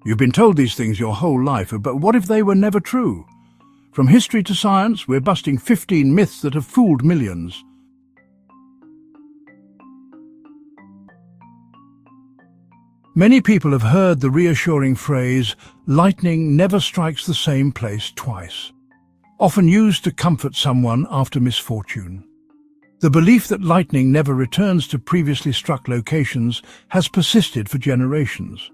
You've been told these things your whole life, but what if they were never true? From history to science, we're busting 15 myths that have fooled millions. Many people have heard the reassuring phrase, "Lightning never strikes the same place twice," often used to comfort someone after misfortune. The belief that lightning never returns to previously struck locations has persisted for generations.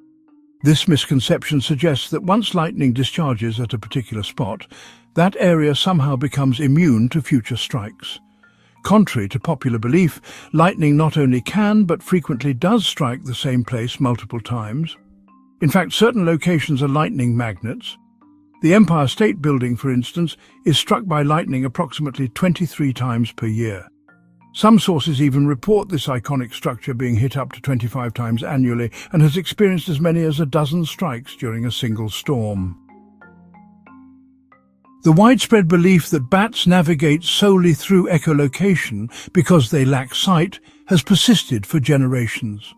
This misconception suggests that once lightning discharges at a particular spot, that area somehow becomes immune to future strikes. Contrary to popular belief, lightning not only can but frequently does strike the same place multiple times. In fact, certain locations are lightning magnets. The Empire State Building, for instance, is struck by lightning approximately 23 times per year. Some sources even report this iconic structure being hit up to 25 times annually and has experienced as many as a dozen strikes during a single storm. The widespread belief that bats navigate solely through echolocation because they lack sight has persisted for generations.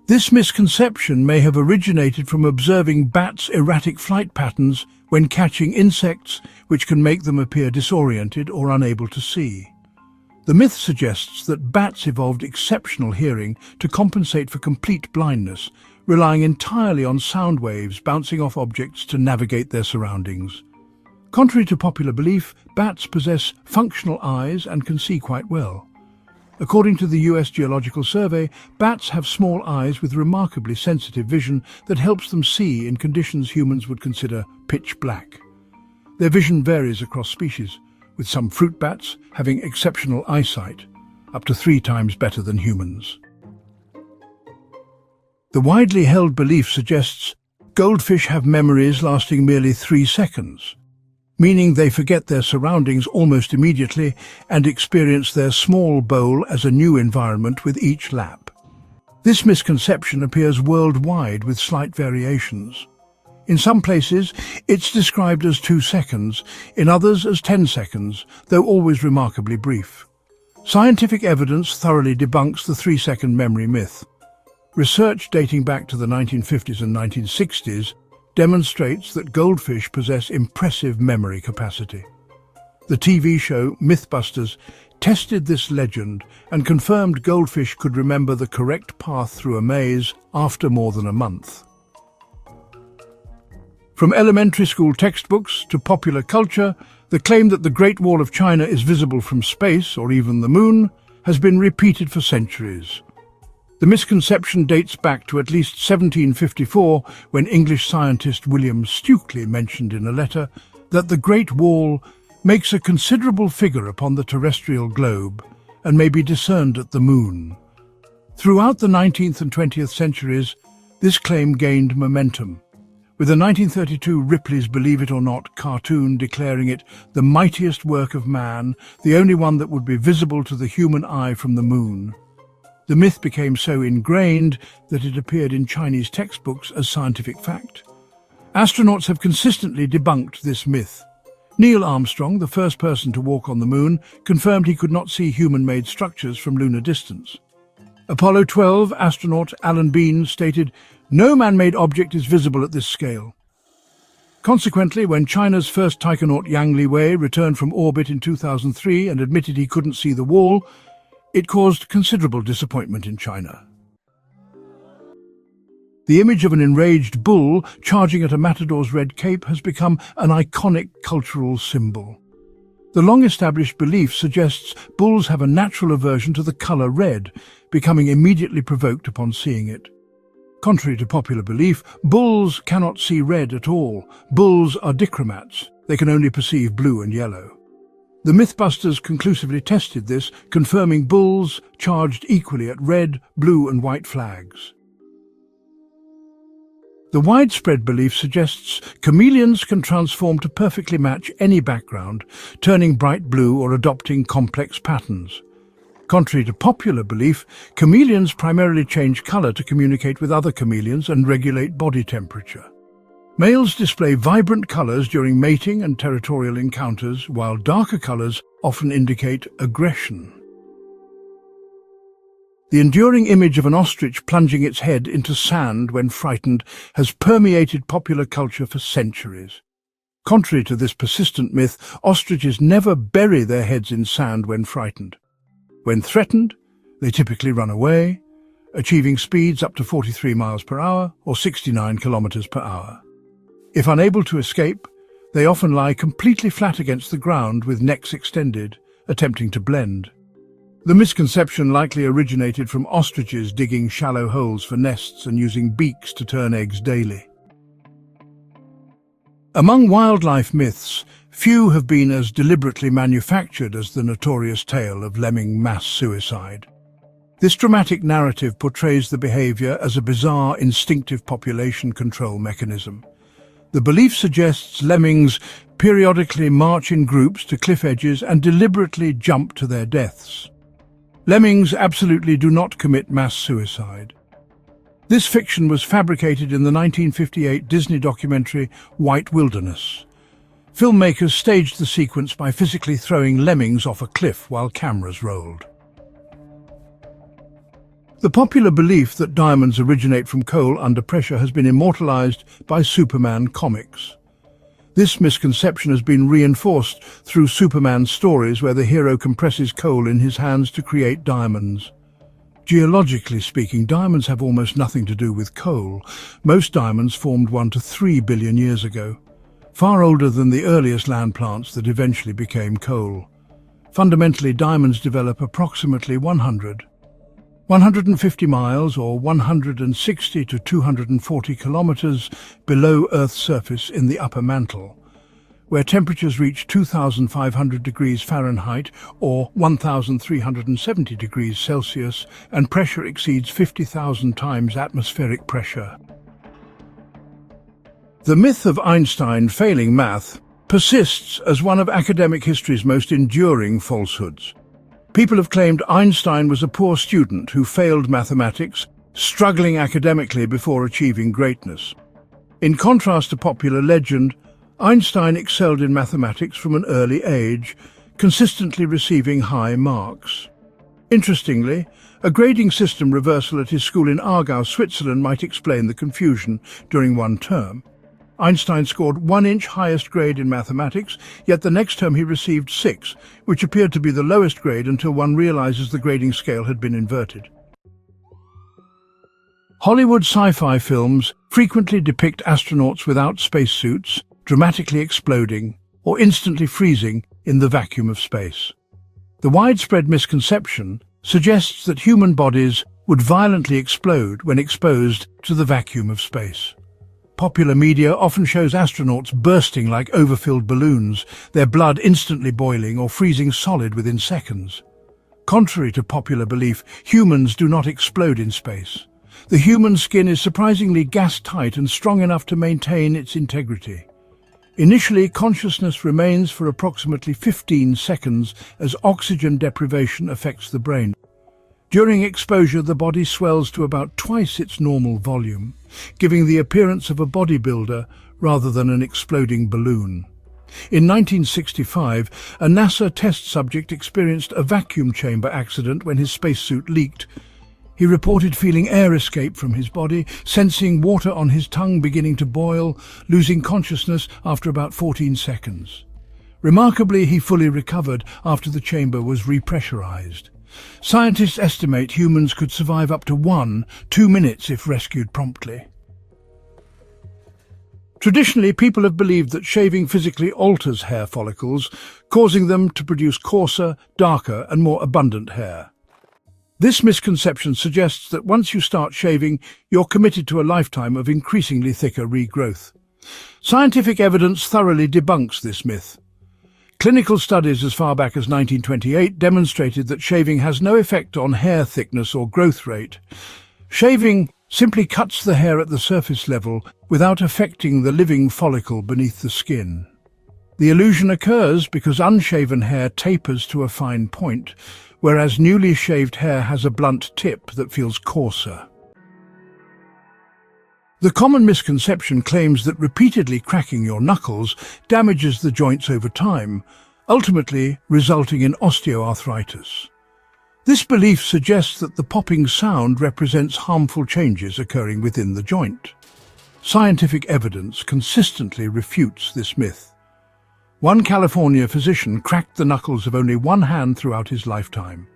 This misconception may have originated from observing bats' erratic flight patterns when catching insects, which can make them appear disoriented or unable to see. The myth suggests that bats evolved exceptional hearing to compensate for complete blindness, relying entirely on sound waves bouncing off objects to navigate their surroundings. Contrary to popular belief, bats possess functional eyes and can see quite well. According to the US Geological Survey, bats have small eyes with remarkably sensitive vision that helps them see in conditions humans would consider pitch black. Their vision varies across species, with some fruit bats having exceptional eyesight, up to 3 times better than humans. The widely held belief suggests goldfish have memories lasting merely 3 seconds, meaning they forget their surroundings almost immediately and experience their small bowl as a new environment with each lap. This misconception appears worldwide with slight variations. In some places, it's described as 2 seconds, in others as 10 seconds, though always remarkably brief. Scientific evidence thoroughly debunks the 3-second memory myth. Research dating back to the 1950s and 1960s demonstrates that goldfish possess impressive memory capacity. The TV show Mythbusters tested this legend and confirmed goldfish could remember the correct path through a maze after more than a month. From elementary school textbooks to popular culture, the claim that the Great Wall of China is visible from space or even the moon has been repeated for centuries. The misconception dates back to at least 1754, when English scientist William Stukely mentioned in a letter that the Great Wall makes a considerable figure upon the terrestrial globe and may be discerned at the moon. Throughout the 19th and 20th centuries, this claim gained momentum, with the 1932 Ripley's Believe It or Not cartoon declaring it the mightiest work of man, the only one that would be visible to the human eye from the moon. The myth became so ingrained that it appeared in Chinese textbooks as scientific fact. Astronauts have consistently debunked this myth. Neil Armstrong, the first person to walk on the moon, confirmed he could not see human-made structures from lunar distance. Apollo 12 astronaut Alan Bean stated, "No man-made object is visible at this scale." Consequently, when China's first taikonaut Yang Liwei returned from orbit in 2003 and admitted he couldn't see the wall, it caused considerable disappointment in China. The image of an enraged bull charging at a matador's red cape has become an iconic cultural symbol. The long-established belief suggests bulls have a natural aversion to the colour red, becoming immediately provoked upon seeing it. Contrary to popular belief, bulls cannot see red at all. Bulls are dichromats. They can only perceive blue and yellow. The Mythbusters conclusively tested this, confirming bulls charged equally at red, blue and white flags. The widespread belief suggests chameleons can transform to perfectly match any background, turning bright blue or adopting complex patterns. Contrary to popular belief, chameleons primarily change colour to communicate with other chameleons and regulate body temperature. Males display vibrant colours during mating and territorial encounters, while darker colours often indicate aggression. The enduring image of an ostrich plunging its head into sand when frightened has permeated popular culture for centuries. Contrary to this persistent myth, ostriches never bury their heads in sand when frightened. When threatened, they typically run away, achieving speeds up to 43 miles per hour or 69 kilometers per hour. If unable to escape, they often lie completely flat against the ground with necks extended, attempting to blend. The misconception likely originated from ostriches digging shallow holes for nests and using beaks to turn eggs daily. Among wildlife myths, few have been as deliberately manufactured as the notorious tale of lemming mass suicide. This dramatic narrative portrays the behavior as a bizarre, instinctive population control mechanism. The belief suggests lemmings periodically march in groups to cliff edges and deliberately jump to their deaths. Lemmings absolutely do not commit mass suicide. This fiction was fabricated in the 1958 Disney documentary White Wilderness. Filmmakers staged the sequence by physically throwing lemmings off a cliff while cameras rolled. The popular belief that diamonds originate from coal under pressure has been immortalized by Superman comics. This misconception has been reinforced through Superman stories where the hero compresses coal in his hands to create diamonds. Geologically speaking, diamonds have almost nothing to do with coal. Most diamonds formed 1 to 3 billion years ago, far older than the earliest land plants that eventually became coal. Fundamentally, diamonds develop approximately 150 miles or 160 to 240 kilometers below Earth's surface in the upper mantle, where temperatures reach 2,500 degrees Fahrenheit or 1,370 degrees Celsius and pressure exceeds 50,000 times atmospheric pressure. The myth of Einstein failing math persists as one of academic history's most enduring falsehoods. People have claimed Einstein was a poor student who failed mathematics, struggling academically before achieving greatness. In contrast to popular legend, Einstein excelled in mathematics from an early age, consistently receiving high marks. Interestingly, a grading system reversal at his school in Aargau, Switzerland might explain the confusion during one term. Einstein scored 1-inch highest grade in mathematics, yet the next term he received 6, which appeared to be the lowest grade until one realizes the grading scale had been inverted. Hollywood sci-fi films frequently depict astronauts without spacesuits, dramatically exploding or instantly freezing in the vacuum of space. The widespread misconception suggests that human bodies would violently explode when exposed to the vacuum of space. Popular media often shows astronauts bursting like overfilled balloons, their blood instantly boiling or freezing solid within seconds. Contrary to popular belief, humans do not explode in space. The human skin is surprisingly gas-tight and strong enough to maintain its integrity. Initially, consciousness remains for approximately 15 seconds as oxygen deprivation affects the brain. During exposure, the body swells to about twice its normal volume, giving the appearance of a bodybuilder rather than an exploding balloon. In 1965, a NASA test subject experienced a vacuum chamber accident when his spacesuit leaked. He reported feeling air escape from his body, sensing water on his tongue beginning to boil, losing consciousness after about 14 seconds. Remarkably, he fully recovered after the chamber was repressurized. Scientists estimate humans could survive up to 1-2 minutes if rescued promptly. Traditionally, people have believed that shaving physically alters hair follicles, causing them to produce coarser, darker, and more abundant hair. This misconception suggests that once you start shaving, you're committed to a lifetime of increasingly thicker regrowth. Scientific evidence thoroughly debunks this myth. Clinical studies as far back as 1928 demonstrated that shaving has no effect on hair thickness or growth rate. Shaving simply cuts the hair at the surface level without affecting the living follicle beneath the skin. The illusion occurs because unshaven hair tapers to a fine point, whereas newly shaved hair has a blunt tip that feels coarser. The common misconception claims that repeatedly cracking your knuckles damages the joints over time, ultimately resulting in osteoarthritis. This belief suggests that the popping sound represents harmful changes occurring within the joint. Scientific evidence consistently refutes this myth. One California physician cracked the knuckles of only one hand throughout his lifetime.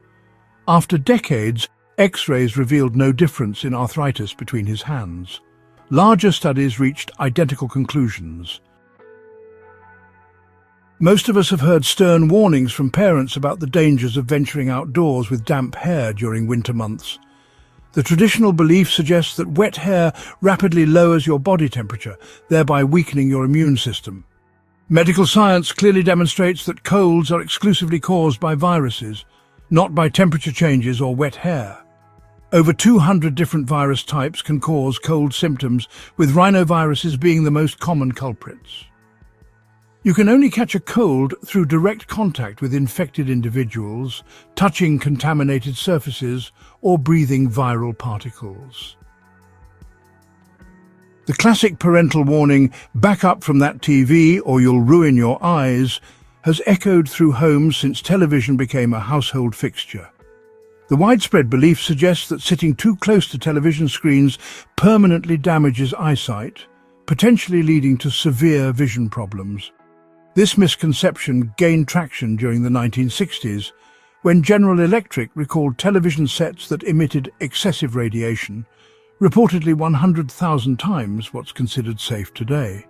After decades, X-rays revealed no difference in arthritis between his hands. Larger studies reached identical conclusions. Most of us have heard stern warnings from parents about the dangers of venturing outdoors with damp hair during winter months. The traditional belief suggests that wet hair rapidly lowers your body temperature, thereby weakening your immune system. Medical science clearly demonstrates that colds are exclusively caused by viruses, not by temperature changes or wet hair. Over 200 different virus types can cause cold symptoms, with rhinoviruses being the most common culprits. You can only catch a cold through direct contact with infected individuals, touching contaminated surfaces, or breathing viral particles. The classic parental warning, "Back up from that TV or you'll ruin your eyes," has echoed through homes since television became a household fixture. The widespread belief suggests that sitting too close to television screens permanently damages eyesight, potentially leading to severe vision problems. This misconception gained traction during the 1960s, when General Electric recalled television sets that emitted excessive radiation, reportedly 100,000 times what's considered safe today.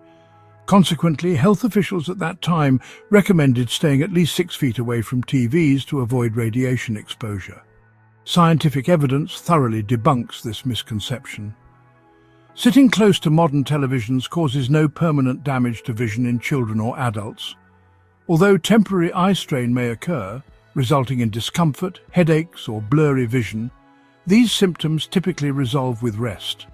Consequently, health officials at that time recommended staying at least 6 feet away from TVs to avoid radiation exposure. Scientific evidence thoroughly debunks this misconception. Sitting close to modern televisions causes no permanent damage to vision in children or adults. Although temporary eye strain may occur, resulting in discomfort, headaches, or blurry vision, these symptoms typically resolve with rest.